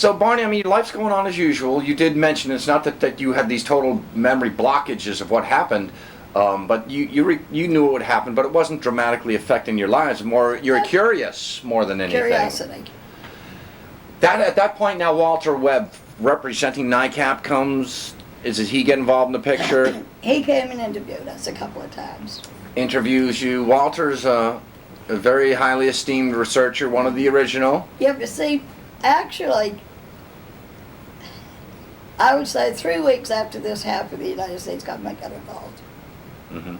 So, Barney, I mean, life's going on as usual. You did mention it's not that you had these total memory blockages of what happened, but you knew it would happen, but it wasn't dramatically affecting your lives. More, you're curious more than anything. Curiosity. At that point now, Walter Webb, representing NICAP, comes. Does he get involved in the picture? He came and interviewed us a couple of times. Interviews you. Walter's a very highly esteemed researcher, one of the original. Yeah, but see, actually, I would say 3 weeks after this happened, the United States government got involved. Mm-hmm.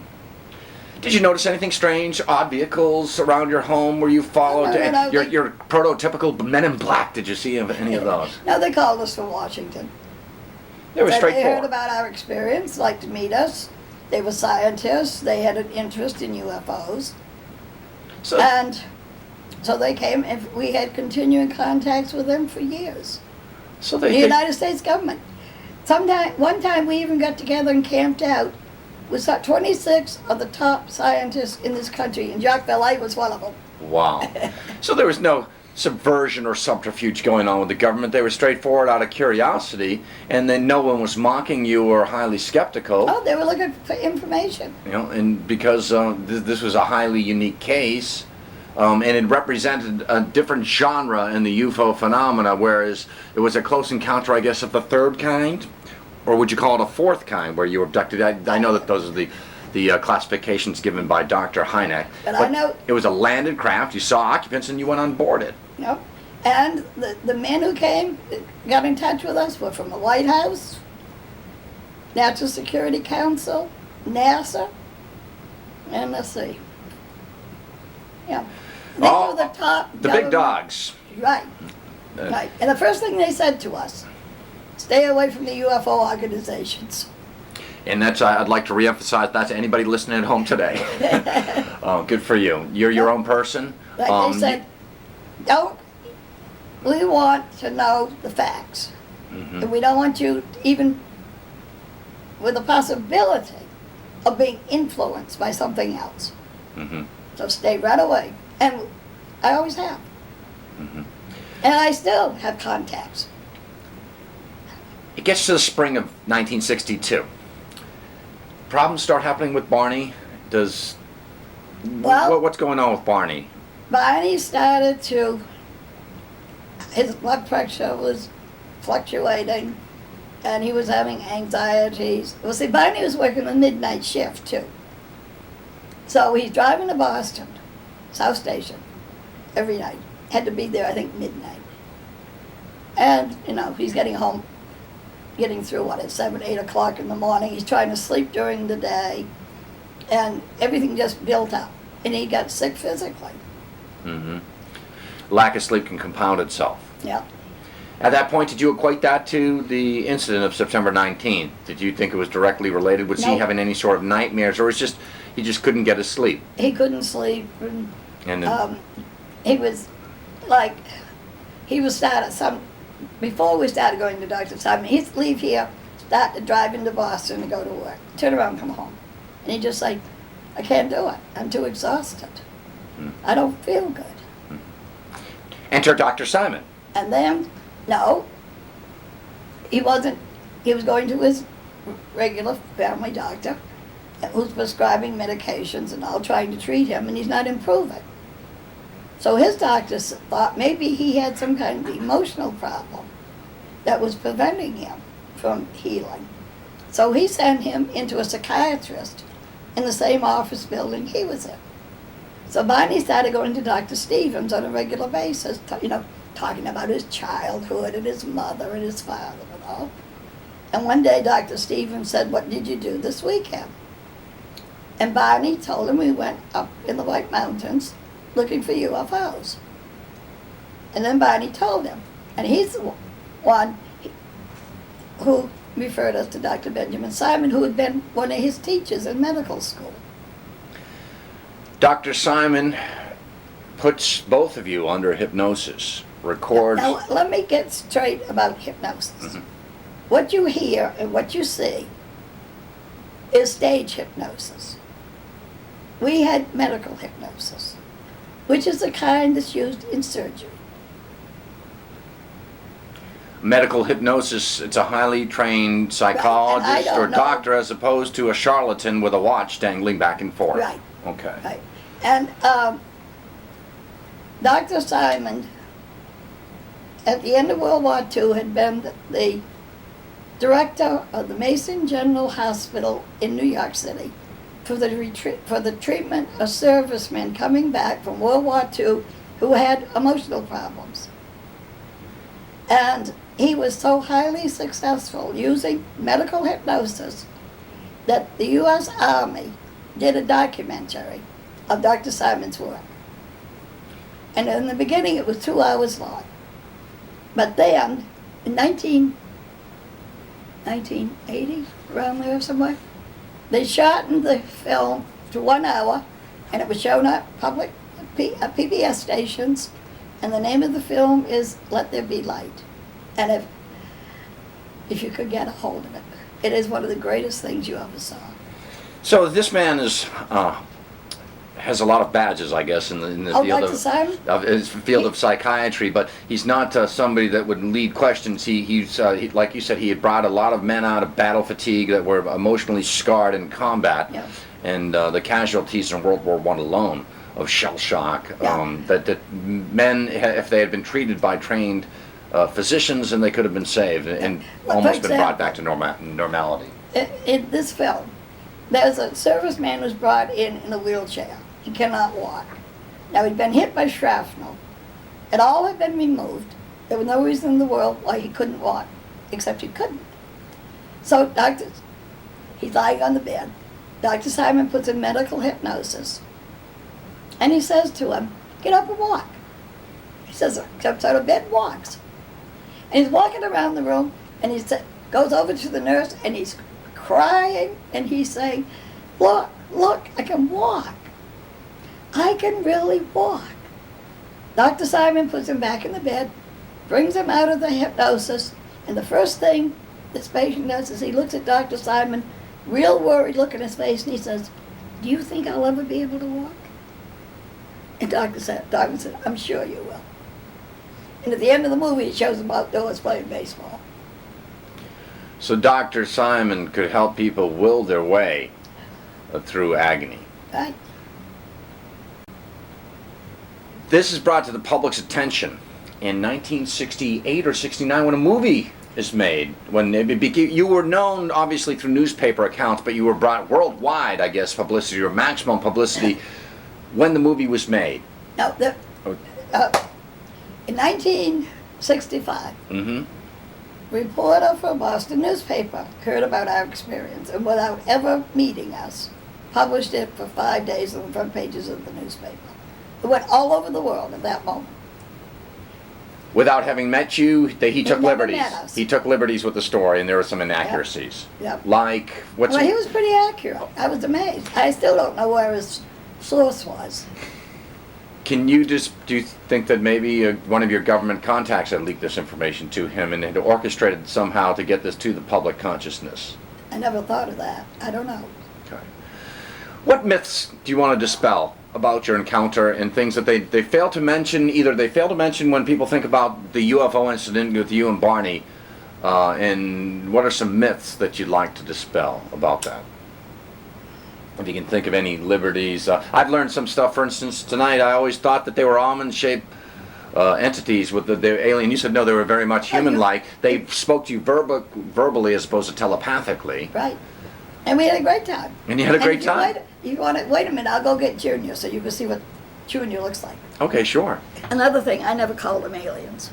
Did you notice anything strange? Odd vehicles around your home where you followed? No, your prototypical Men in Black. Did you see any of those? No, they called us from Washington. They were straightforward. They heard about our experience, liked to meet us. They were scientists. They had an interest in UFOs. And so they came, and we had continuing contacts with them for years. So the United States government. One time we even got together and camped out with 26 of the top scientists in this country, and Jacques Vallée was one of them. Wow. So there was no subversion or subterfuge going on with the government. They were straightforward out of curiosity, and then no one was mocking you or highly skeptical. Oh, they were looking for information. You know, and because this was a highly unique case, and it represented a different genre in the UFO phenomena, whereas it was a close encounter, I guess, of the third kind, or would you call it a fourth kind, where you were abducted? I know that those are the classifications given by Dr. Hynek. But I know it was a landed craft. You saw occupants and you went on board it. Yep. And the men who came, got in touch with us, were from the White House, National Security Council, NASA, and let's see. Yeah. They were the top the big dogs. Right. Right. And the first thing they said to us, stay away from the UFO organizations. And that's, I'd like to reemphasize that to anybody listening at home today. Good for you. You're your own person. Like they said, we want to know the facts. Mm-hmm. And we don't want you even with the possibility of being influenced by something else. Mm-hmm. So stay right away. And I always have. Mm-hmm. And I still have contacts. It gets to the spring of 1962. Problems start happening with Barney. What's going on with Barney? Barney started to, his blood pressure was fluctuating, and he was having anxieties. Well, see, Barney was working the midnight shift, too. So he's driving to Boston, South Station, every night. Had to be there, I think, midnight. And, he's getting home, getting through, at 7, 8 o'clock in the morning. He's trying to sleep during the day, and everything just built up. And he got sick physically. Mm-hmm. Lack of sleep can compound itself. Yeah. At that point, did you equate that to the incident of September 19th? Did you think it was directly related? Was he having any sort of nightmares, or he just couldn't get his sleep? He couldn't sleep, and he was before we started going to Dr. Simon, he'd leave here, start to drive into Boston to go to work, turn around and come home. And he'd just say, I can't do it. I'm too exhausted. I don't feel good. Enter Dr. Simon. And then, no, he wasn't. He was going to his regular family doctor, who's prescribing medications and all, trying to treat him, and he's not improving. So his doctors thought maybe he had some kind of emotional problem that was preventing him from healing. So he sent him into a psychiatrist in the same office building he was in. So Barney started going to Dr. Stevens on a regular basis, talking about his childhood and his mother and his father and all. And one day Dr. Stevens said, what did you do this weekend? And Barney told him we went up in the White Mountains looking for UFOs. And then Barney told him. And he's the one who referred us to Dr. Benjamin Simon, who had been one of his teachers in medical school. Dr. Simon puts both of you under hypnosis, records... Now, let me get straight about hypnosis. Mm-hmm. What you hear and what you see is stage hypnosis. We had medical hypnosis, which is the kind that's used in surgery. medical hypnosis, it's a highly trained psychologist don't or know. doctor as opposed to a charlatan with a watch dangling back and forth. Right. Okay. Right. And Dr. Simon, at the end of World War II, had been the director of the Mason General Hospital in New York City for the treatment of servicemen coming back from World War II who had emotional problems. And he was so highly successful using medical hypnosis that the U.S. Army did a documentary of Dr. Simon's work. And in the beginning it was 2 hours long. But then, in 1980, around there somewhere, they shortened the film to 1 hour, and it was shown at public PBS stations, and the name of the film is Let There Be Light. And if you could get a hold of it, it is one of the greatest things you ever saw. So this man has a lot of badges, I guess, in the field Dr. Simon? of his field of psychiatry, but he's not somebody that would lead questions. He's like you said, he had brought a lot of men out of battle fatigue that were emotionally scarred in combat, Yeah. and the casualties in World War I alone of shell shock. Yeah. That men, if they had been treated by trained physicians, and they could have been saved and Well, almost for been brought example, back to normality. In this film, there's a serviceman who's brought in a wheelchair. He cannot walk. Now, he'd been hit by shrapnel. It all had been removed. There was no reason in the world why he couldn't walk, except he couldn't. So he's lying on the bed. Dr. Simon puts in medical hypnosis. And he says to him, get up and walk. He says, jumps out of bed and walks. And he's walking around the room, and he goes over to the nurse, and he's crying, and he's saying, look, I can walk. I can really walk. Dr. Simon puts him back in the bed, brings him out of the hypnosis, and the first thing this patient does is he looks at Dr. Simon, real worried look in his face, and he says, do you think I'll ever be able to walk? And Doctor said, I'm sure you will. And at the end of the movie, it shows him outdoors playing baseball. So Dr. Simon could help people will their way through agony. Right? This is brought to the public's attention in 1968 or 69 when a movie is made. When you were known, obviously, through newspaper accounts, but you were brought worldwide, I guess, publicity or maximum publicity when the movie was made. No, in 1965, reporter for a Boston newspaper heard about our experience, and without ever meeting us, published it for 5 days on the front pages of the newspaper. It went all over the world at that moment. Without having met you, he took never liberties. met us. He took liberties with the story, and there were some inaccuracies. Yep. Like, what's Well, he was pretty accurate. I was amazed. I still don't know where his source was. do you think that maybe one of your government contacts had leaked this information to him and had orchestrated somehow to get this to the public consciousness? I never thought of that. I don't know. Okay. What myths do you want to dispel about your encounter and things that they fail to mention? Either they fail to mention when people think about the UFO incident with you and Barney, and what are some myths that you'd like to dispel about that? If you can think of any liberties. I've learned some stuff, for instance, tonight. I always thought that they were almond-shaped entities with the alien. You said no, they were very much human-like. They spoke to you verbally as opposed to telepathically. Right. And we had a great time. And you had a great time? Wait a minute, I'll go get Junior so you can see what Junior looks like. Okay, sure. Another thing, I never called them aliens.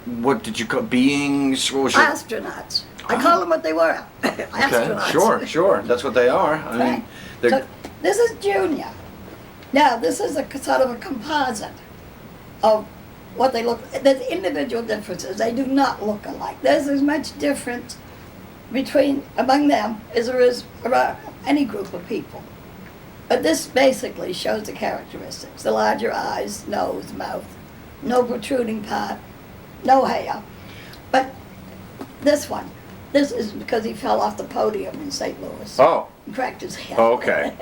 What did you call beings? What was your... Astronauts. I call them what they were. Astronauts. Okay, sure. That's what they are. I mean, Right. they're... So this is Junior. Now, this is a sort of a composite of what they look. There's individual differences. They do not look alike. There's as much difference among them as there is around any group of people. But this basically shows the characteristics: the larger eyes, nose, mouth, no protruding part, no hair. But this is because he fell off the podium in St. Louis. Oh, And cracked his head. okay.